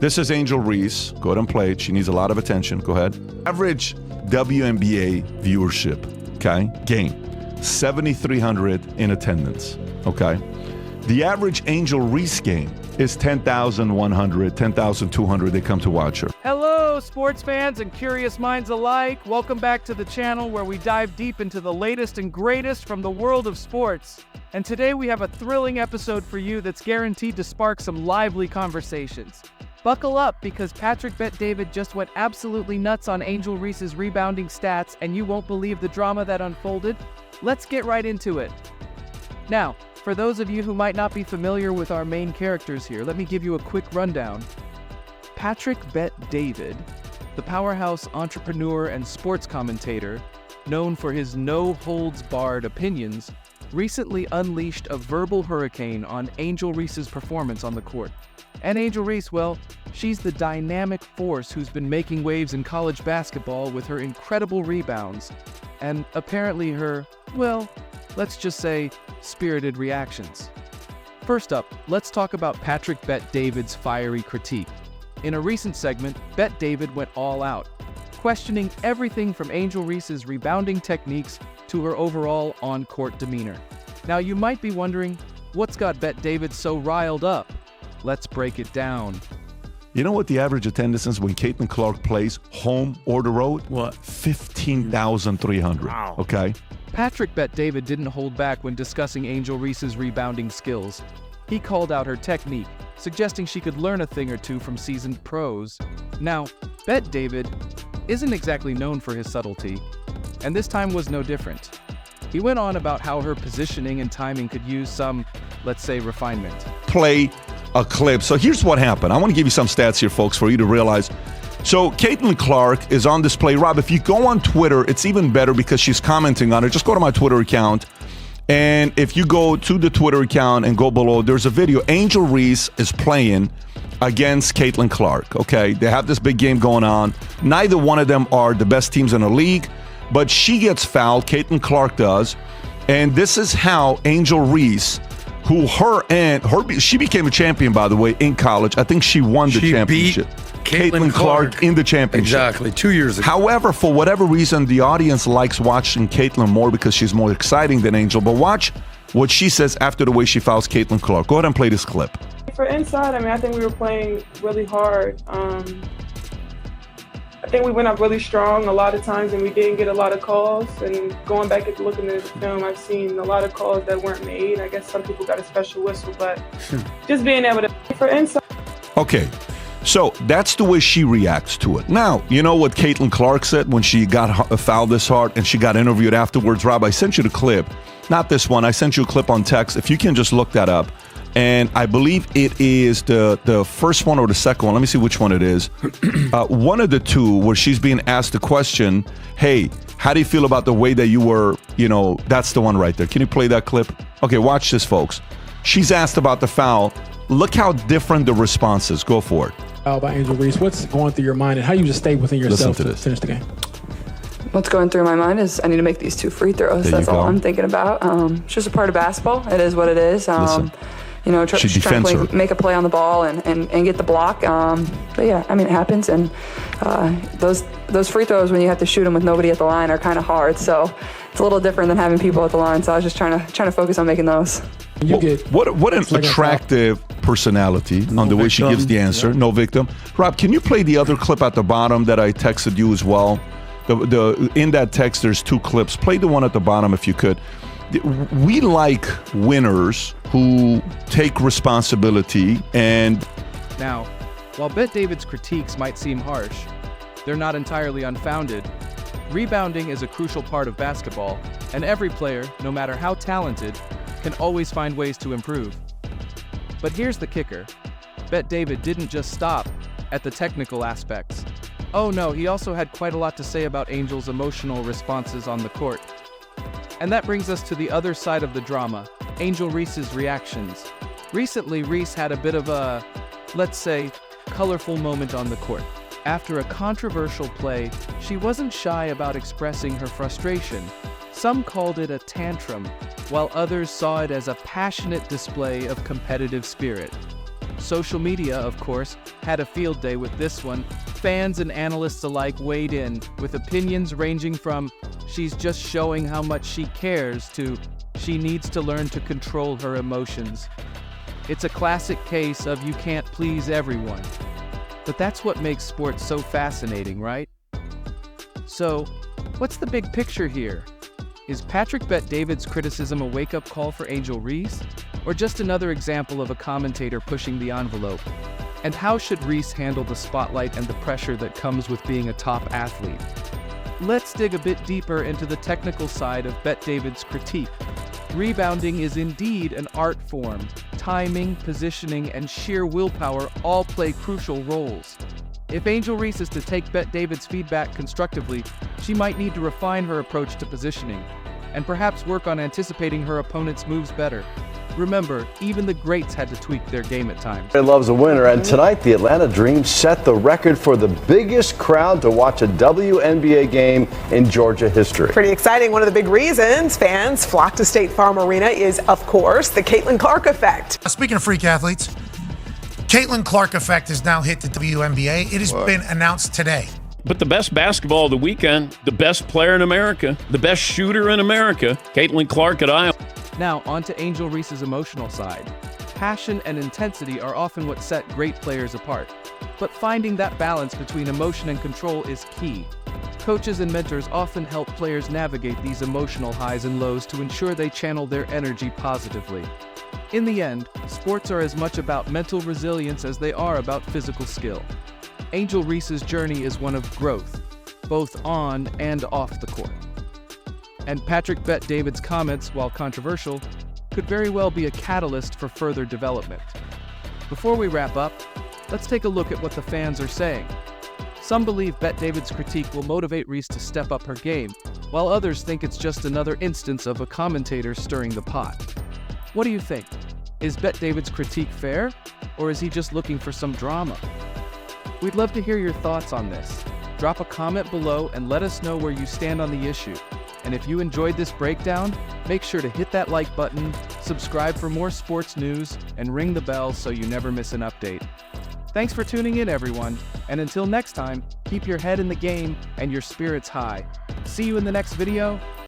This is Angel Reese. Go ahead and play it. She needs a lot of attention. Go ahead. Average WNBA viewership, okay? Game. 7,300 in attendance, okay? The average Angel Reese game is 10,100, 10,200. They come to watch her. Hello, sports fans and curious minds alike. Welcome back to the channel where we dive deep into the latest and greatest from the world of sports. And today we have a thrilling episode for you that's guaranteed to spark some lively conversations. Buckle up because Patrick Bet-David just went absolutely nuts on Angel Reese's rebounding stats, and you won't believe the drama that unfolded. Let's get right into it. Now, for those of you who might not be familiar with our main characters here, let me give you a quick rundown. Patrick Bet-David, the powerhouse entrepreneur and sports commentator, known for his no-holds-barred opinions, recently unleashed a verbal hurricane on Angel Reese's performance on the court. And Angel Reese, well, she's the dynamic force who's been making waves in college basketball with her incredible rebounds and apparently her, well, let's just say, spirited reactions. First up, let's talk about Patrick Bet-David's fiery critique. In a recent segment, Bet-David went all out, questioning everything from Angel Reese's rebounding techniques to her overall on-court demeanor. Now you might be wondering, what's got Bet-David so riled up? Let's break it down. You know what the average attendance is when Caitlin Clark plays home or the road? What? 15,300. Wow. Okay? Patrick Bet-David didn't hold back when discussing Angel Reese's rebounding skills. He called out her technique, suggesting she could learn a thing or two from seasoned pros. Now, Bet-David isn't exactly known for his subtlety, and this time was no different. He went on about how her positioning and timing could use some, let's say, refinement. Play a clip. So here's what happened. I want to give you some stats here, folks, for you to realize. So Caitlin Clark is on display. Rob, if you go on Twitter, it's even better because she's commenting on it. Just go to my Twitter account. And if you go to the Twitter account and go below, there's a video. Angel Reese is playing against Caitlin Clark, okay? They have this big game going on. Neither one of them are the best teams in the league, but she gets fouled. Caitlin Clark does. And this is how Angel Reese, who she became a champion, by the way, in college. I think she won the championship. Caitlin Clark in the championship. Exactly, 2 years ago. However, for whatever reason, the audience likes watching Caitlin more because she's more exciting than Angel. But watch what she says after the way she fouls Caitlin Clark. Go ahead and play this clip. For inside, I think we were playing really hard. I think we went up really strong a lot of times and we didn't get a lot of calls. And going back and looking at the film, I've seen a lot of calls that weren't made. I guess some people got a special whistle, but just being able to for inside. Okay. So that's the way she reacts to it. Now, you know what Caitlin Clark said when she got fouled this hard and she got interviewed afterwards? Rob, I sent you the clip. Not this one. I sent you a clip on text. If you can just look that up. And I believe it is the first one or the second one. Let me see which one it is. One of the two where she's being asked the question, hey, how do you feel about the way that you were, that's the one right there. Can you play that clip? Okay, watch this, folks. She's asked about the foul. Look how different the response is. Go for it. By Angel Reese, what's going through your mind and how you just stay within yourself to finish the game? What's going through my mind is I need to make these 2 free throws. That's all I'm thinking about. It's just a part of basketball. It is what it is. Listen. Trying to make a play on the ball and get the block. But yeah, it happens. And those free throws when you have to shoot them with nobody at the line are kind of hard. So it's a little different than having people at the line. So I was just trying to focus on making those. What an attractive personality on the way she gives the answer. Yeah. No victim. Rob, can you play the other clip at the bottom that I texted you as well? In that text, there's 2 clips. Play the one at the bottom if you could. We like winners who take responsibility and... Now, while Bet-David's critiques might seem harsh, they're not entirely unfounded. Rebounding is a crucial part of basketball, and every player, no matter how talented, can always find ways to improve. But here's the kicker. Bet-David didn't just stop at the technical aspects. Oh no, he also had quite a lot to say about Angel's emotional responses on the court. And that brings us to the other side of the drama, Angel Reese's reactions. Recently, Reese had a bit of a, let's say, colorful moment on the court. After a controversial play, she wasn't shy about expressing her frustration. Some called it a tantrum, while others saw it as a passionate display of competitive spirit. Social media, of course, had a field day with this one. Fans and analysts alike weighed in, with opinions ranging from "she's just showing how much she cares" to "she needs to learn to control her emotions." It's a classic case of you can't please everyone. But that's what makes sports so fascinating, right? So, what's the big picture here? Is Patrick Bet-David's criticism a wake-up call for Angel Reese? Or just another example of a commentator pushing the envelope? And how should Reese handle the spotlight and the pressure that comes with being a top athlete? Let's dig a bit deeper into the technical side of Bet-David's critique. Rebounding is indeed an art form. Timing, positioning, and sheer willpower all play crucial roles. If Angel Reese is to take Bet-David's feedback constructively, she might need to refine her approach to positioning, and perhaps work on anticipating her opponent's moves better. Remember, even the greats had to tweak their game at times. Everybody loves a winner, and tonight the Atlanta Dream set the record for the biggest crowd to watch a WNBA game in Georgia history. Pretty exciting. One of the big reasons fans flock to State Farm Arena is, of course, the Caitlin Clark effect. Speaking of freak athletes, Caitlin Clark effect has now hit the WNBA. It has been announced today. But the best basketball of the weekend, the best player in America, the best shooter in America, Caitlin Clark at Iowa. Now, on to Angel Reese's emotional side. Passion and intensity are often what set great players apart. But finding that balance between emotion and control is key. Coaches and mentors often help players navigate these emotional highs and lows to ensure they channel their energy positively. In the end, sports are as much about mental resilience as they are about physical skill. Angel Reese's journey is one of growth, both on and off the court. And Patrick Bet-David's comments, while controversial, could very well be a catalyst for further development. Before we wrap up, let's take a look at what the fans are saying. Some believe Bet-David's critique will motivate Reese to step up her game, while others think it's just another instance of a commentator stirring the pot. What do you think? Is Bet-David's critique fair, or is he just looking for some drama? We'd love to hear your thoughts on this. Drop a comment below and let us know where you stand on the issue. And if you enjoyed this breakdown, make sure to hit that like button, subscribe for more sports news, and ring the bell so you never miss an update. Thanks for tuning in, everyone. And until next time, keep your head in the game and your spirits high. See you in the next video.